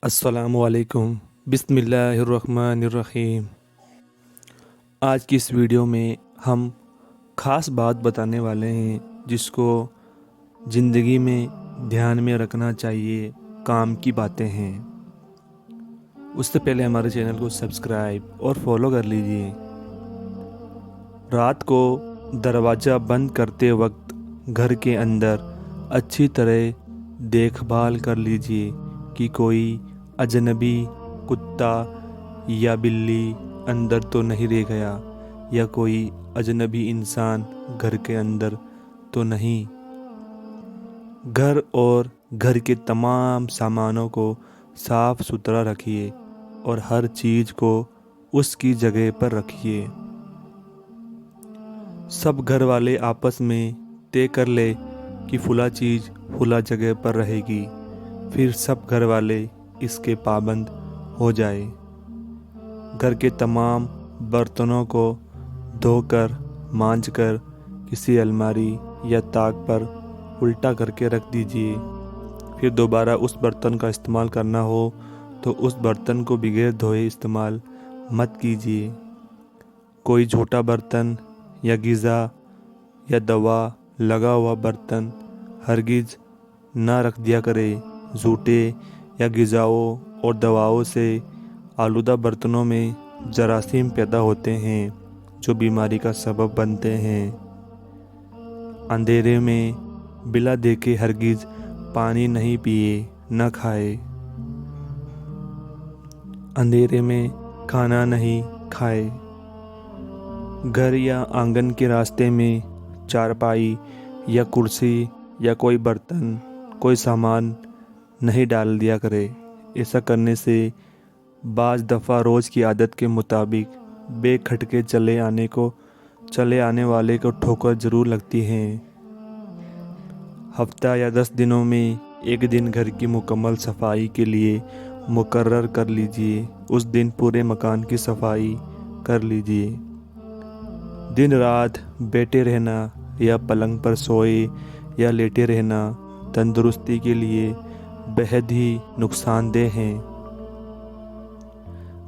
अस्सलामुअलैकुम बिस्मिल्लाहिर्रहमानिर्रहीम। आज की इस वीडियो में हम ख़ास बात बताने वाले हैं जिसको ज़िंदगी में ध्यान में रखना चाहिए। काम की बातें हैं। उससे पहले हमारे चैनल को सब्सक्राइब और फॉलो कर लीजिए। रात को दरवाज़ा बंद करते वक्त घर के अंदर अच्छी तरह देखभाल कर लीजिए कि कोई अजनबी कुत्ता या बिल्ली अंदर तो नहीं रह गया या कोई अजनबी इंसान घर के अंदर तो नहीं। घर और घर के तमाम सामानों को साफ़ सुथरा रखिए और हर चीज़ को उसकी जगह पर रखिए। सब घर वाले आपस में तय कर ले कि फुला चीज़ फुला जगह पर रहेगी, फिर सब घर वाले इसके पाबंद हो जाए। घर के तमाम बर्तनों को धोकर मांजकर किसी अलमारी या ताक पर उल्टा करके रख दीजिए। फिर दोबारा उस बर्तन का इस्तेमाल करना हो तो उस बर्तन को बगैर धोए इस्तेमाल मत कीजिए। कोई झूठा बर्तन या ग़िज़ा या दवा लगा हुआ बर्तन हरगिज़ ना रख दिया करे। झूठे या ग़िज़ाओं और दवाओं से आलूदा बर्तनों में जरासीम पैदा होते हैं जो बीमारी का सबब बनते हैं। अंधेरे में बिला देखे हरगिज़ पानी नहीं पिए न खाए। अंधेरे में खाना नहीं खाए। घर या आंगन के रास्ते में चारपाई या कुर्सी या कोई बर्तन कोई सामान नहीं डाल दिया करे। ऐसा करने से बाज़ दफ़ा रोज़ की आदत के मुताबिक बेखटके चले आने वाले को ठोकर ज़रूर लगती है। हफ्ता या 10 दिनों में एक दिन घर की मुकम्मल सफाई के लिए मुकर्रर कर लीजिए। उस दिन पूरे मकान की सफाई कर लीजिए। दिन रात बैठे रहना या पलंग पर सोए या लेटे रहना तंदुरुस्ती के लिए बेहद ही नुकसानदेह हैं।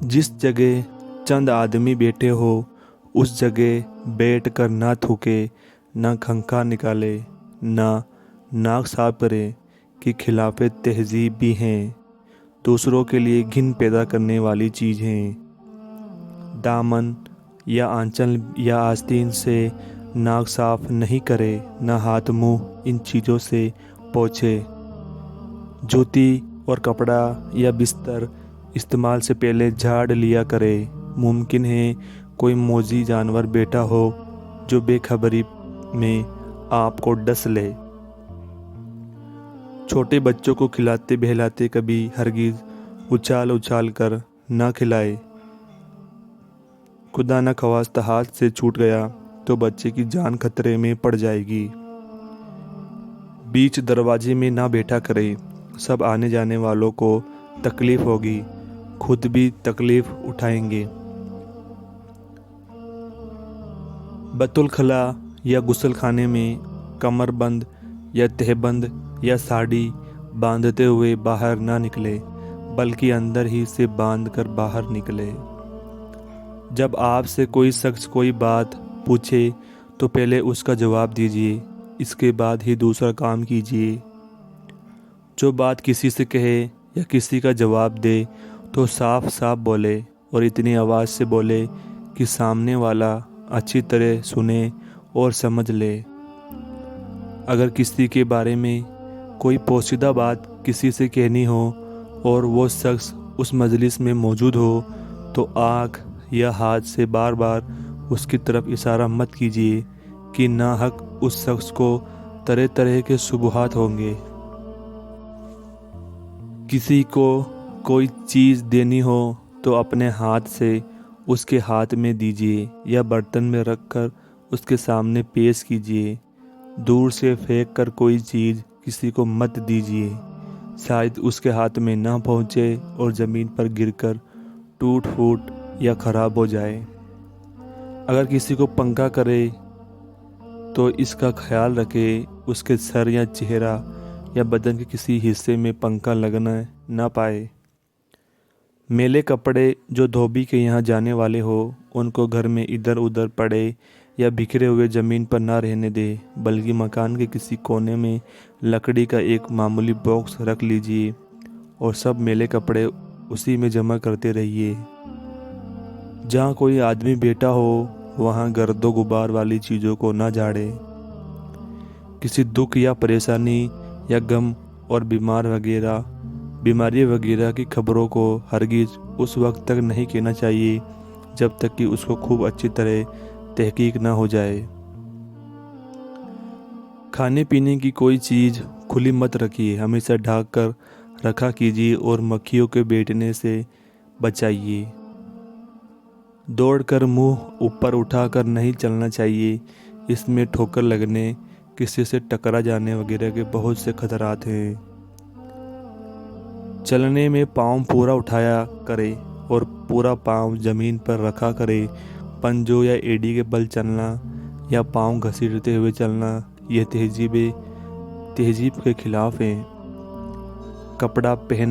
जिस जगह चंद आदमी बैठे हो उस जगह बैठ कर ना थूके, ना खंखा निकाले, ना नाक साफ करे कि खिलाफे तहजीब भी हैं। दूसरों के लिए घिन पैदा करने वाली चीज़ें दामन या आंचल या आस्तीन से नाक साफ नहीं करे, ना हाथ मुंह इन चीज़ों से पोंछे। जूती और कपड़ा या बिस्तर इस्तेमाल से पहले झाड़ लिया करे। मुमकिन है कोई मौजी जानवर बैठा हो जो बेखबरी में आपको डस ले। छोटे बच्चों को खिलाते बहलाते कभी हरगिज़ उछाल उछाल कर ना खिलाए। खुदा न ख्वास्ता हाथ से छूट गया तो बच्चे की जान खतरे में पड़ जाएगी। बीच दरवाजे में ना बैठा करे। सब आने जाने वालों को तकलीफ़ होगी, खुद भी तकलीफ़ उठाएंगे। बतुल खला या गुसल खाने में कमरबंद या तहबंद या साड़ी बांधते हुए बाहर ना निकले, बल्कि अंदर ही से बांध कर बाहर निकले। जब आपसे कोई शख्स कोई बात पूछे तो पहले उसका जवाब दीजिए, इसके बाद ही दूसरा काम कीजिए। जो बात किसी से कहे या किसी का जवाब दे तो साफ साफ बोले और इतनी आवाज़ से बोले कि सामने वाला अच्छी तरह सुने और समझ ले। अगर किसी के बारे में कोई पोशीदा बात किसी से कहनी हो और वो शख्स उस मजलिस में मौजूद हो तो आँख या हाथ से बार बार उसकी तरफ इशारा मत कीजिए कि नाहक उस शख्स को तरह तरह के शुबहात होंगे। किसी को कोई चीज़ देनी हो तो अपने हाथ से उसके हाथ में दीजिए या बर्तन में रखकर उसके सामने पेश कीजिए। दूर से फेंक कर कोई चीज़ किसी को मत दीजिए, शायद उसके हाथ में ना पहुँचे और ज़मीन पर गिरकर टूट फूट या ख़राब हो जाए। अगर किसी को पंखा करे तो इसका ख्याल रखें उसके सर या चेहरा या बदन के किसी हिस्से में पंखा लगना ना पाए। मैले कपड़े जो धोबी के यहाँ जाने वाले हो उनको घर में इधर उधर पड़े या बिखरे हुए ज़मीन पर ना रहने दे, बल्कि मकान के किसी कोने में लकड़ी का एक मामूली बॉक्स रख लीजिए और सब मैले कपड़े उसी में जमा करते रहिए। जहाँ कोई आदमी बैठा हो वहाँ गर्दो गुबार वाली चीज़ों को ना झाड़े। किसी दुख या परेशानी या गम और बीमारी वगैरह की खबरों को हरगिज उस वक्त तक नहीं कहना चाहिए जब तक कि उसको खूब अच्छी तरह तहकीक ना हो जाए। खाने पीने की कोई चीज़ खुली मत रखिए, हमेशा ढक कर रखा कीजिए और मक्खियों के बैठने से बचाइए। दौड़कर मुंह ऊपर उठाकर नहीं चलना चाहिए, इसमें ठोकर लगने, किसी से टकरा जाने वगैरह के बहुत से खतरात हैं। चलने में पाँव पूरा उठाया करे और पूरा पाँव जमीन पर रखा करे। पंजों या एड़ी के बल चलना या पाँव घसीटते हुए चलना यह तहजीब के खिलाफ है। कपड़ा पहन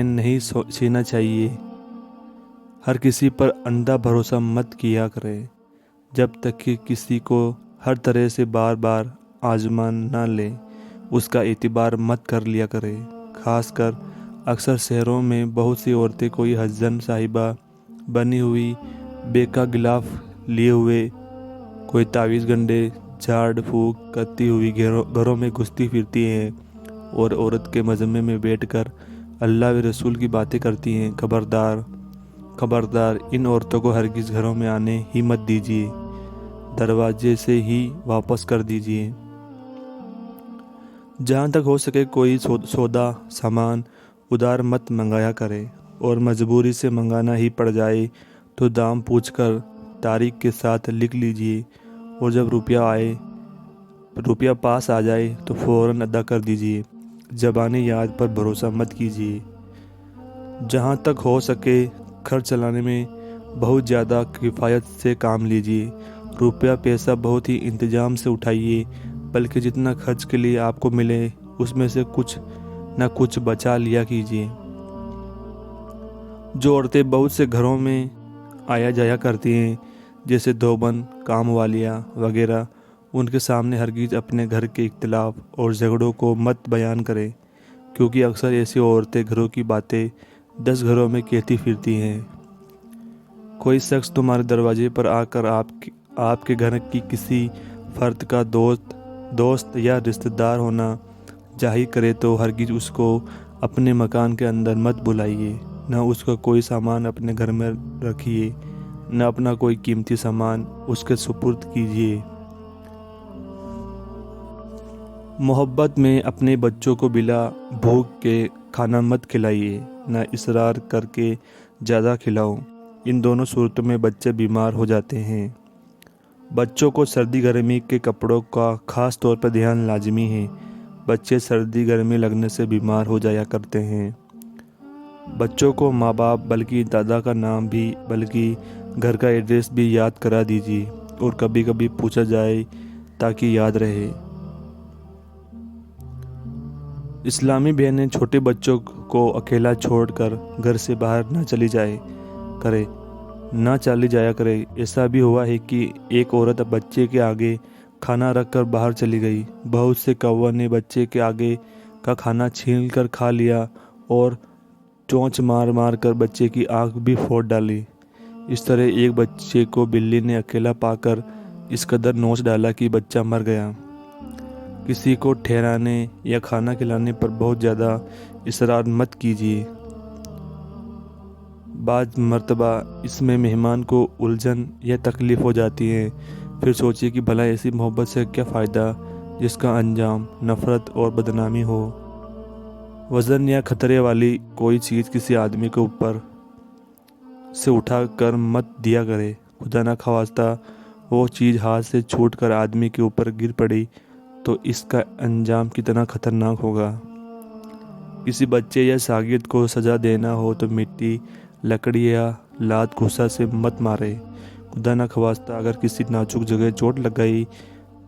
नहीं सीना चाहिए। हर किसी पर अंधा भरोसा मत किया करे जब तक कि किसी को हर तरह से बार बार आजमान ना ले, उसका एतबार मत कर लिया करे। खासकर अक्सर शहरों में बहुत सी औरतें कोई हस्बैंड साहिबा बनी हुई, बेका गिलाफ लिए हुए, कोई तावीज़ गंडे झाड़ फूक करती हुई घरों में घुसती फिरती हैं और औरत के मजमे में बैठकर अल्लाह व रसूल की बातें करती हैं। खबरदार इन औरतों को हरगिज़ घरों में आने ही मत दीजिए, दरवाजे से ही वापस कर दीजिए। जहाँ तक हो सके कोई सौदा सामान उधार मत मंगाया करे और मजबूरी से मंगाना ही पड़ जाए तो दाम पूछकर तारीख के साथ लिख लीजिए और जब रुपया पास आ जाए तो फ़ौरन अदा कर दीजिए। ज़बानी याद पर भरोसा मत कीजिए। जहाँ तक हो सके खर्च चलाने में बहुत ज़्यादा किफ़ायत से काम लीजिए। रुपया पैसा बहुत ही इंतज़ाम से उठाइए, बल्कि जितना खर्च के लिए आपको मिले उसमें से कुछ न कुछ बचा लिया कीजिए। जो औरतें बहुत से घरों में आया जाया करती हैं, जैसे धोबन, काम वालियाँ वगैरह, उनके सामने हरगिज़ अपने घर के इख्तिलाफ और झगड़ों को मत बयान करें, क्योंकि अक्सर ऐसी औरतें घरों की बातें 10 घरों में कहती फिरती हैं। कोई शख्स तुम्हारे दरवाजे पर आकर आपके घर की किसी फ़र्द का दोस्त या रिश्तेदार होना जाहिर करे तो हरगिज़ उसको अपने मकान के अंदर मत बुलाइए, न उसका कोई सामान अपने घर में रखिए, न अपना कोई कीमती सामान उसके सुपुर्द कीजिए। मोहब्बत में अपने बच्चों को बिला भूख के खाना मत खिलाइए, न इसरार करके ज़्यादा खिलाओ। इन दोनों सूरतों में बच्चे बीमार हो जाते हैं। बच्चों को सर्दी गर्मी के कपड़ों का ख़ास तौर पर ध्यान लाजमी है। बच्चे सर्दी गर्मी लगने से बीमार हो जाया करते हैं। बच्चों को माँ बाप बल्कि दादा का नाम भी बल्कि घर का एड्रेस भी याद करा दीजिए और कभी कभी पूछा जाए ताकि याद रहे। इस्लामी बहनें छोटे बच्चों को अकेला छोड़कर घर से बाहर ना चली जाया करे। ऐसा भी हुआ है कि एक औरत बच्चे के आगे खाना रखकर बाहर चली गई। बहुत से कौवा ने बच्चे के आगे का खाना छीन कर खा लिया और चोंच मार कर बच्चे की आँख भी फोड़ डाली। इस तरह एक बच्चे को बिल्ली ने अकेला पाकर इस कदर नोच डाला कि बच्चा मर गया। किसी को ठहराने या खाना खिलाने पर बहुत ज़्यादा इसरार मत कीजिए। बाज़ मर्तबा इसमें मेहमान को उलझन या तकलीफ़ हो जाती है। फिर सोचिए कि भला ऐसी मोहब्बत से क्या फ़ायदा जिसका अंजाम नफ़रत और बदनामी हो। वज़न या ख़तरे वाली कोई चीज़ किसी आदमी के ऊपर से उठा कर मत दिया करे। खुदा न ख्वास्ता वो चीज़ हाथ से छूट कर आदमी के ऊपर गिर पड़ी तो इसका अंजाम कितना ख़तरनाक होगा। किसी बच्चे या शागिर्द को सज़ा देना हो तो मिट्टी, लकड़ी या लात घुसा से मत मारे। खुदा न ख्वास्ता अगर किसी नाजुक जगह चोट लग गई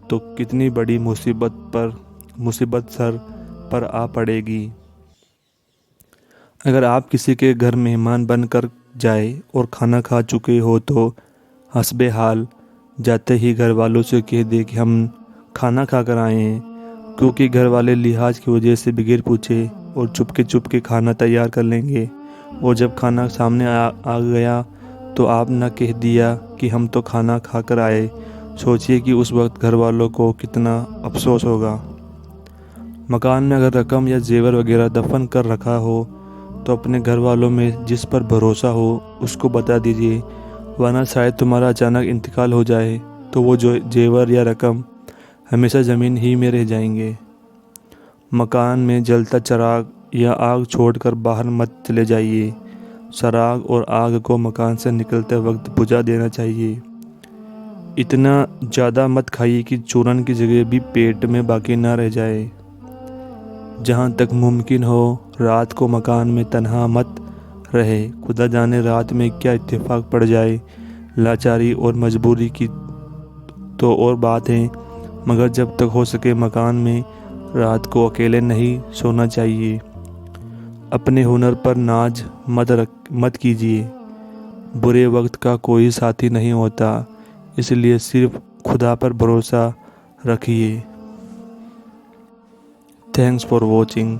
तो कितनी बड़ी मुसीबत सर पर आ पड़ेगी। अगर आप किसी के घर मेहमान बनकर जाए और खाना खा चुके हो तो हस्बे हाल जाते ही घर वालों से कह दे कि हम खाना खा कर आए हैं, क्योंकि घर वाले लिहाज की वजह से बगैर पूछे और चुपके खाना तैयार कर लेंगे। और जब खाना सामने आ गया तो आप न कह दिया कि हम तो खाना खा कर आए। सोचिए कि उस वक्त घर वालों को कितना अफसोस होगा। मकान में अगर रकम या जेवर वगैरह दफन कर रखा हो तो अपने घर वालों में जिस पर भरोसा हो उसको बता दीजिए, वरना शायद तुम्हारा अचानक इंतकाल हो जाए तो वो जो जेवर या रकम हमेशा ज़मीन ही में रह जाएंगे। मकान में जलता चिराग या आग छोड़कर बाहर मत चले जाइए। चिराग और आग को मकान से निकलते वक्त बुझा देना चाहिए। इतना ज़्यादा मत खाइए कि चूरन की जगह भी पेट में बाकी ना रह जाए। जहाँ तक मुमकिन हो रात को मकान में तन्हा मत रहे, खुदा जाने रात में क्या इत्तेफाक पड़ जाए। लाचारी और मजबूरी की तो और बात है, मगर जब तक हो सके मकान में रात को अकेले नहीं सोना चाहिए। अपने हुनर पर नाज मत कीजिए। बुरे वक्त का कोई साथी नहीं होता, इसलिए सिर्फ खुदा पर भरोसा रखिए। Thanks for watching.